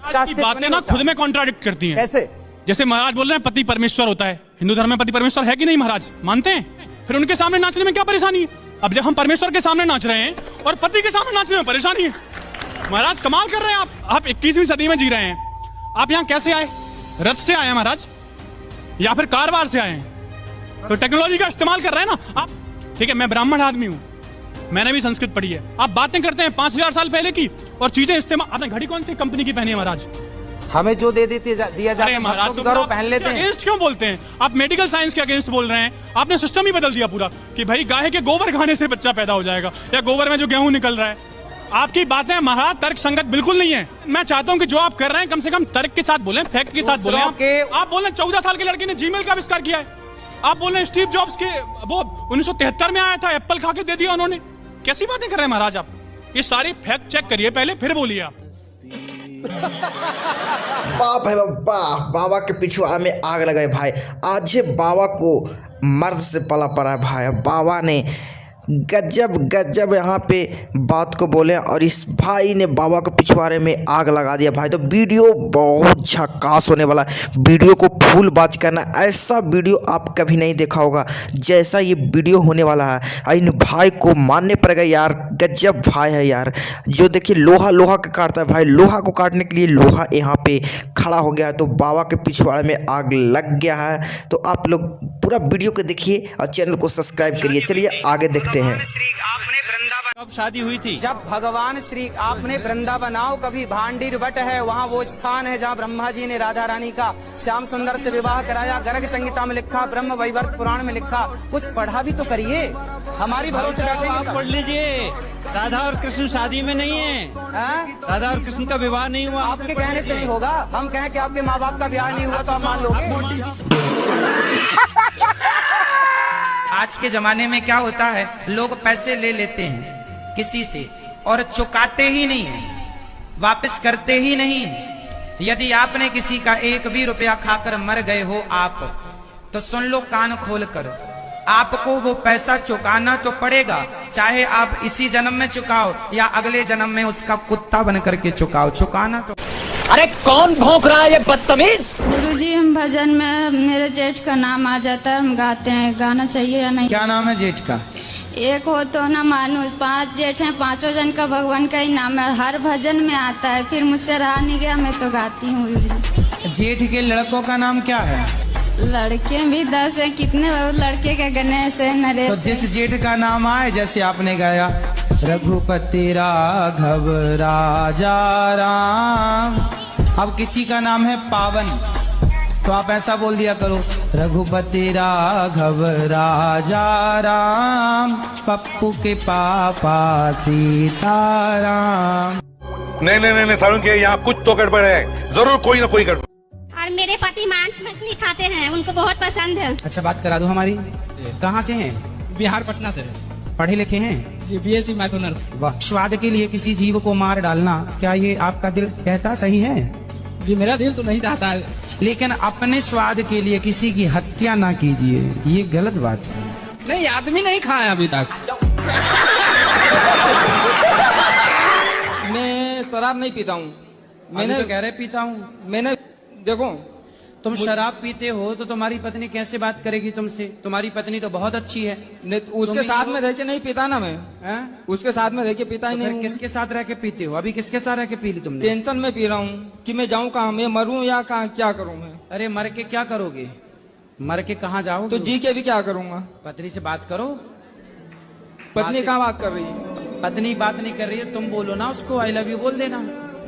बातें ना खुद में कॉन्ट्राडिक्ट करती हैं। कैसे? जैसे महाराज बोल रहे हैं पति परमेश्वर होता है, हिंदू धर्म में पति परमेश्वर है कि नहीं महाराज, मानते हैं? फिर उनके सामने नाचने में क्या परेशानी है? अब जब हम परमेश्वर के सामने नाच रहे हैं और पति के सामने नाचने में परेशानी है, महाराज कमाल कर रहे हैं आप 21वीं सदी में जी रहे हैं। आप यहाँ कैसे आए? रथ से आए हैं महाराज या फिर कारवार से आए हैं? तो टेक्नोलॉजी का इस्तेमाल कर रहे हैं ना आप। ठीक है, मैं ब्राह्मण आदमी हूँ, मैंने भी संस्कृत पढ़ी है। आप बातें करते हैं 5000 साल पहले की और चीजें इस्तेमाल। आपने घड़ी कौन सी कंपनी की पहनी है महाराज? हमें जो दिया जाता है महाराज तो पहन लेते हैं। अगेंस्ट क्यों बोलते हैं आप? मेडिकल साइंस के अगेंस्ट बोल रहे हैं। आपने सिस्टम ही बदल दिया पूरा कि भाई गाय के गोबर खाने से बच्चा पैदा हो जाएगा या गोबर में जो गेहूं निकल रहा है। आपकी बातें महाराज तर्क संगत बिल्कुल नहीं है। मैं चाहता हूं कि जो आप कर रहे हैं कम से कम तर्क के साथ बोलें, फैक्ट के साथ बोलें। आप बोल रहे हैं 14 साल के लड़के ने जीमेल का आविष्कार किया है। आप बोल रहे हैं स्टीव जॉब्स के वो 1973 में आया था, एप्पल खा के दे दिया उन्होंने। कैसी बातें कर रहे हैं महाराज आप? ये सारी फैक्ट चेक करिए पहले, फिर बोलिए आप। बाप है बाबा, बाबा के पिछवाड़ा में आग लगाए भाई। आज ये बाबा को मर्द से पला पड़ा है भाई। बाबा ने गजब यहाँ पे बात को बोले और इस भाई ने बाबा के पिछवाड़े में आग लगा दिया भाई। तो वीडियो बहुत झकास होने वाला है। वीडियो को फुल वॉच करना, ऐसा वीडियो आप कभी नहीं देखा होगा जैसा ये वीडियो होने वाला है। इन भाई को मानने पड़ेगा यार, गजब भाई है यार। जो देखिए लोहा का काटता है भाई, लोहा को काटने के लिए लोहा यहाँ पे खड़ा हो गया है। तो बाबा के पिछवाड़े में आग लग गया है। तो आप लोग पूरा वीडियो को देखिए और चैनल को सब्सक्राइब करिए। चलिए आगे देखते हैं। कब शादी हुई थी? जब भगवान श्री आपने वृंदावन आओ कभी भांडीर वट है, वहाँ वो स्थान है जहाँ ब्रह्मा जी ने राधा रानी का श्याम सुंदर से विवाह कराया। गर्ग संहिता में लिखा, ब्रह्म वैवर्त पुराण में लिखा। कुछ पढ़ा भी तो करिए, हमारी भरोसे आप पढ़ लीजिए। राधा और कृष्ण शादी में नहीं है। राधा और कृष्ण का विवाह नहीं हुआ। आपके कहने से नहीं होगा। हम कहें कि आपके माँ बाप का ब्याह नहीं हुआ तो आप मान लोगे? आज के जमाने में क्या होता है, लोग पैसे ले लेते हैं किसी से और चुकाते ही नहीं, वापस करते ही नहीं। यदि आपने किसी का एक भी रुपया खाकर मर गए हो आप, तो सुन लो कान खोल कर, आपको वो पैसा चुकाना तो पड़ेगा, चाहे आप इसी जन्म में चुकाओ या अगले जन्म में उसका कुत्ता बन करके चुकाओ, चुकाना तो। अरे कौन भौंक रहा है ये बदतमीज? गुरुजी हम भजन में मेरे जेठ का नाम आ जाता है, हम गाते हैं, गाना चाहिए या नहीं? क्या नाम है जेठ का? एक हो तो ना मानू, 5 जेठ हैं, 5 जन का भगवान का ही नाम है, हर भजन में आता है। फिर मुझसे रहा नहीं गया, मैं तो गाती हूँ गुरुजी। जेठ के लड़कों का नाम क्या है? लड़के भी 10 हैं। कितने लड़के के? गणेश है, नरेश। तो जिस जेठ का नाम आए, जैसे आपने गाया रघुपति राघव राजा राम, अब किसी का नाम है पावन, तो आप ऐसा बोल दिया करो, रघुपति राघव राजा राम, पप्पू के पापा सीताराम। नहीं सारुण के यहाँ कुछ तो गड़बड़ है, जरूर कोई ना कोई गड़बड़। और मेरे पति मांस मछली खाते हैं, उनको बहुत पसंद है। अच्छा बात करा दो हमारी। कहाँ से हैं? बिहार पटना से। पढ़े लिखे हैं? ये BSc मैथ ऑनर्स। वाह। स्वाद के लिए किसी जीव को मार डालना, क्या ये आपका दिल कहता सही है? ये मेरा दिल तो नहीं चाहता है, लेकिन अपने स्वाद के लिए किसी की हत्या ना कीजिए, ये गलत बात है। नहीं, आदमी नहीं खाया अभी तक। मैं शराब नहीं पीता हूँ। मैंने तो कह रहे पीता हूँ। मैंने देखो, तुम शराब पीते हो तो तुम्हारी पत्नी कैसे बात करेगी तुमसे? तुम्हारी पत्नी तो बहुत अच्छी है। उसके साथ में रह के नहीं पीता ना मैं। उसके साथ में रह के पीता ही नहीं। किसके साथ रह के पीते हो? अभी किसके साथ रह के पी ली तुमने? टेंशन में पी रहा हूँ कि मैं जाऊँ कहाँ, मैं मरूं या कहाँ, क्या करूँ मैं? अरे मर के क्या करोगे? मर के कहाँ जाओगे? तो जी के भी क्या करूँगा? पत्नी से बात करो। पत्नी कहाँ बात कर रही है? पत्नी बात नहीं कर रही है, तुम बोलो ना उसको आई लव यू बोल देना।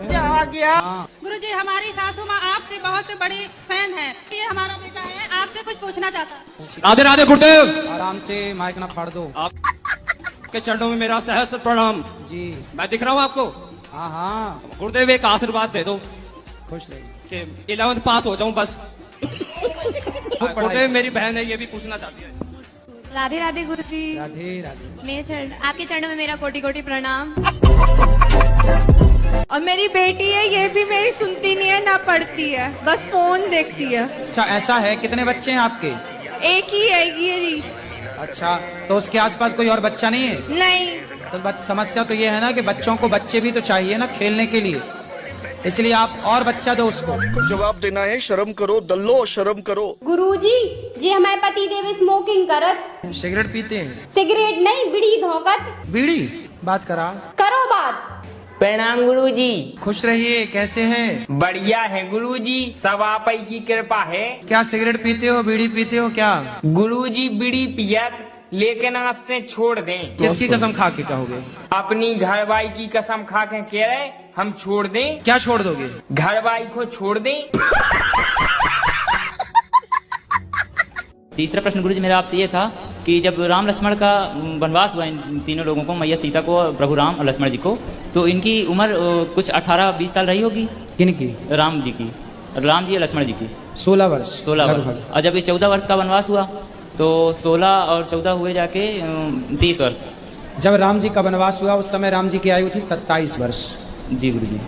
क्या आ गया? गुरुजी हमारी सासू माँ आपके बहुत बड़ी फैन है, ये हमारा बेटा है, आपसे कुछ पूछना चाहता है। राधे राधे गुरुदेव। आराम से, माइक ना फाड़ दो। आपके चरणों में मेरा सहस्त्र प्रणाम जी। मैं दिख रहा हूँ आपको? हाँ। गुरुदेव एक आशीर्वाद दे दो, खुश रहिए कि 11th पास हो जाऊं बस। गुरुदेव मेरी बहन है, ये भी पूछना चाहती है। राधे राधे गुरुजी। राधे राधे। आपके चरणों में मेरा कोटि कोटि प्रणाम। और मेरी बेटी है, ये भी मेरी सुनती नहीं है ना पढ़ती है, बस फोन देखती है। अच्छा ऐसा है, कितने बच्चे हैं आपके? एक ही है ये। अच्छा, तो उसके आसपास कोई और बच्चा नहीं है? नहीं। तो समस्या तो ये है ना कि बच्चों को बच्चे भी तो चाहिए ना खेलने के लिए। इसलिए आप और बच्चा दो उसको। जवाब देना है, शर्म करो दल्लो, शर्म करो। गुरुजी जी हमारे पति देव स्मोकिंग करत। सिगरेट पीते हैं? सिगरेट नहीं, बीड़ी धोकत। बीड़ी? बात करा करो बात। प्रणाम गुरुजी। खुश रहिए, कैसे हैं? बढ़िया है गुरुजी, सब आप ही की कृपा है। क्या सिगरेट पीते हो, बीड़ी पीते हो क्या? गुरुजी बीड़ी पियत, लेकिन आज से छोड़ दें। किसकी कसम खा के कहोगे? अपनी घरवाई की कसम खा के कह रहे हम छोड़ दें। क्या छोड़ दोगे? घरवाई को छोड़ दें। तीसरा प्रश्न गुरुजी मेरा आपसे ये था कि जब राम लक्ष्मण का वनवास हुआ इन तीनों लोगों को, मैया सीता को, प्रभु राम और लक्ष्मण जी को, तो इनकी उम्र कुछ 18-20 साल रही होगी। किनकी? राम जी की, राम जी और लक्ष्मण जी की 16 वर्ष। 16 वर्ष। और जब ये 14 वर्ष का वनवास हुआ तो 16 और 14 हुए जाके 30 वर्ष। जब राम जी का वनवास हुआ उस समय राम जी की आयु थी 27 वर्ष। जी गुरुजी।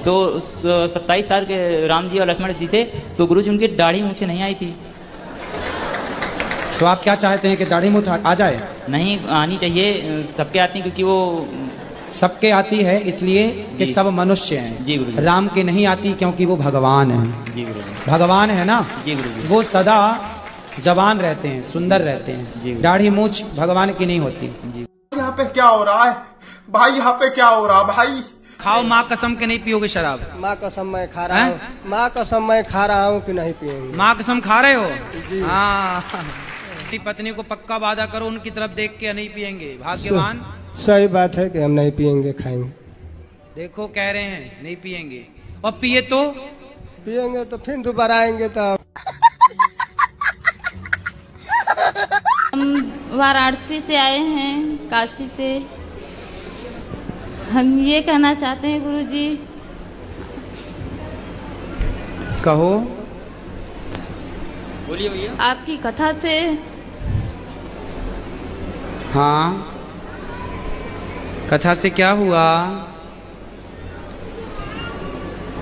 तो 27 साल के राम जी और लक्ष्मण जी थे, तो गुरुजी उनकी दाढ़ी मूंछें नहीं आई थी। तो आप क्या चाहते हैं कि दाढ़ी मूंछ आ जाए? नहीं आनी चाहिए, सबके आती है क्योंकि वो सबके आती है इसलिए कि सब मनुष्य हैं। जी गुरुजी। राम के नहीं आती क्योंकि वो भगवान हैं। जी गुरुजी। भगवान है ना। जी गुरुजी। वो सदा जवान रहते हैं, सुंदर रहते हैं। दाढ़ी मूंछ भगवान की नहीं होती। यहाँ पे क्या हो रहा है भाई? यहाँ पे क्या हो रहा भाई? खाओ माँ कसम के नहीं पियोगे शराब? माँ कसम मैं खा रहा हूँ। माँ कसम मैं खा रहा हूँ कि नहीं पिएंगे। माँ कसम खा रहे हो? हाँ। अपनी पत्नी को पक्का वादा करो, उनकी तरफ देख के नहीं पिएंगे। भाग्यवान। सही बात है कि हम नहीं पिएंगे, खाएंगे। देखो कह रहे हैं नहीं पिएंगे, और पिए तो पिएंगे तो फिर दोबारा आएंगे। तो हम वाराणसी से आए हैं, काशी से। हम ये कहना चाहते हैं गुरुजी। कहो। बोलिए भैया। आपकी कथा से। हाँ, कथा से क्या हुआ?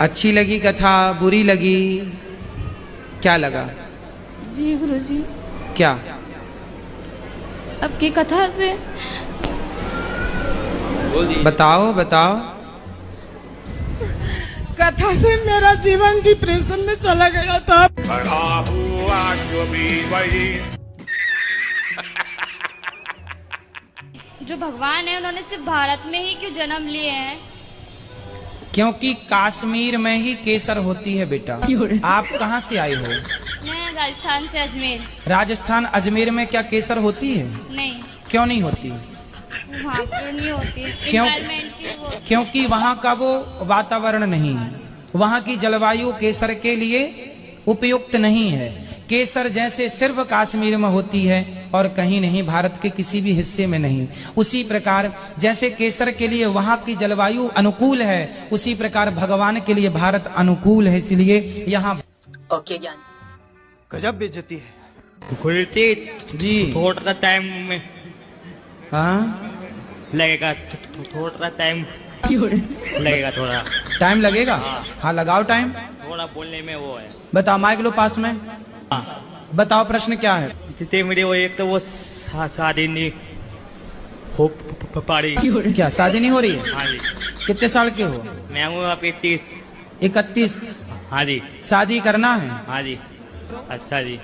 अच्छी लगी कथा, बुरी लगी? क्या लगा? जी गुरुजी। क्या? आपकी कथा से। बताओ बताओ। कथा से मेरा जीवन डिप्रेशन में चला गया था। जो भगवान है उन्होंने सिर्फ भारत में ही क्यों जन्म लिए हैं? क्योंकि कश्मीर में ही केसर होती है बेटा। आप कहाँ से आए हो? मैं राजस्थान से, अजमेर। राजस्थान अजमेर में क्या केसर होती है? नहीं। क्यों नहीं होती? वहाँ पे नहीं होती। क्यों? Environment की वो। क्योंकि वहाँ का वो वातावरण नहीं है, वहाँ की जलवायु केसर के लिए उपयुक्त नहीं है। केसर जैसे सिर्फ कश्मीर में होती है और कहीं नहीं, भारत के किसी भी हिस्से में नहीं। उसी प्रकार जैसे केसर के लिए वहाँ की जलवायु अनुकूल है, उसी प्रकार भगवान के लिए भारत अनुकूल है। इसलिए यहाँ ओके ज्ञान। गजब बेइज्जती है। गुरुजी जी थोड़ा टाइम में हाँ लगेगा, थोड़ा टाइम लगेगा, थोड़ा टाइम लगेगा। हाँ लगाओ टाइम। थोड़ा बोलने में वो है। बताओ, माइक लो पास में। बताओ प्रश्न क्या है? जितने मेरे वो, एक तो वो शादी नहीं हो पा रही। क्या शादी नहीं हो रही है? हाँ जी। कितने साल के हो? मैं हूँ आप 31। हाँ जी। शादी करना है? हाँ जी। अच्छा जी।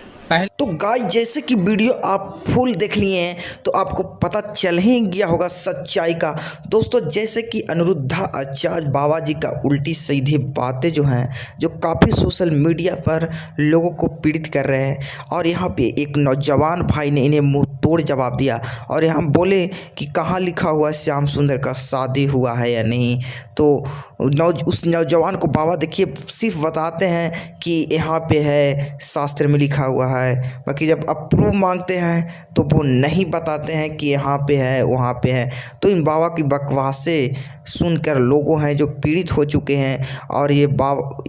तो गाइस जैसे कि वीडियो आप फुल देख लिए हैं तो आपको पता चल ही गया होगा सच्चाई का। दोस्तों जैसे कि अनिरुद्धाचार्य बाबा जी का उल्टी सीधी बातें जो हैं, जो काफ़ी सोशल मीडिया पर लोगों को पीड़ित कर रहे हैं, और यहाँ पे एक नौजवान भाई ने इन्हें मुंह तोड़ जवाब दिया और यहाँ बोले कि कहाँ लिखा हुआ श्याम सुंदर का शादी हुआ है या नहीं। तो उस नौजवान को बाबा देखिए सिर्फ बताते हैं कि यहाँ पे है, शास्त्र में लिखा हुआ है, बाकी जब अप्रूव मांगते हैं तो वो नहीं बताते हैं कि यहाँ पे है वहाँ पे है। तो इन बाबा की बकवासें सुनकर लोगों हैं जो पीड़ित हो चुके हैं, और ये बाबा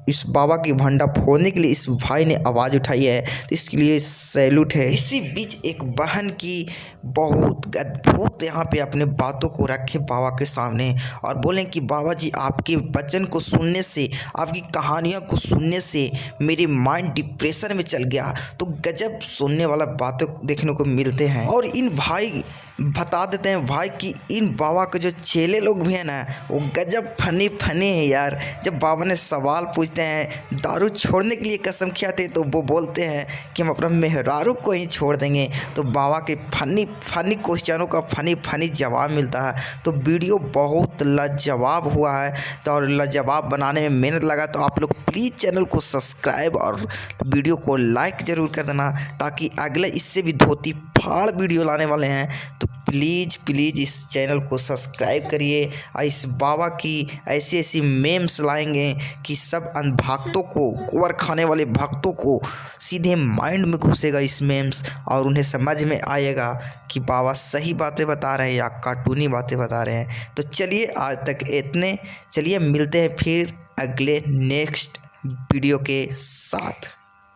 इस बाबा की भंडा फोड़ने के लिए इस भाई ने आवाज़ उठाई है, तो इसके लिए सैल्यूट है। इसी बीच एक बहन की बहुत अद्भुत यहाँ पे अपने बातों को रखे बाबा के सामने और बोलें कि बाबा जी आपके वचन को सुनने से, आपकी कहानियों को सुनने से मेरे माइंड डिप्रेशन में चल गया। तो गजब सुनने वाला बातें देखने को मिलते हैं। और इन भाई बता देते हैं भाई कि इन बाबा के जो चेले लोग भी हैं ना वो गजब फनी है यार। जब बाबा ने सवाल पूछते हैं दारू छोड़ने के लिए कसम खियाते तो वो बोलते हैं कि हम अपना मेहरारू को ही छोड़ देंगे, तो बाबा के फनी क्वेश्चनों का फनी जवाब मिलता है। तो वीडियो बहुत लाजवाब हुआ है, तो और लाजवाब बनाने में मेहनत लगा। तो आप लोग प्लीज़ चैनल को सब्सक्राइब और वीडियो को लाइक ज़रूर कर देना, ताकि अगले इससे भी धोती फाड़ वीडियो लाने वाले हैं। तो प्लीज़ इस चैनल को सब्सक्राइब करिए और इस बाबा की ऐसी मेम्स लाएंगे कि सब भक्तों को, कुंवर खाने वाले भक्तों को सीधे माइंड में घुसेगा इस मेम्स, और उन्हें समझ में आएगा कि बाबा सही बातें बता रहे हैं या कार्टूनी बातें बता रहे हैं। तो चलिए आज तक इतने, चलिए मिलते हैं फिर अगले नेक्स्ट वीडियो के साथ।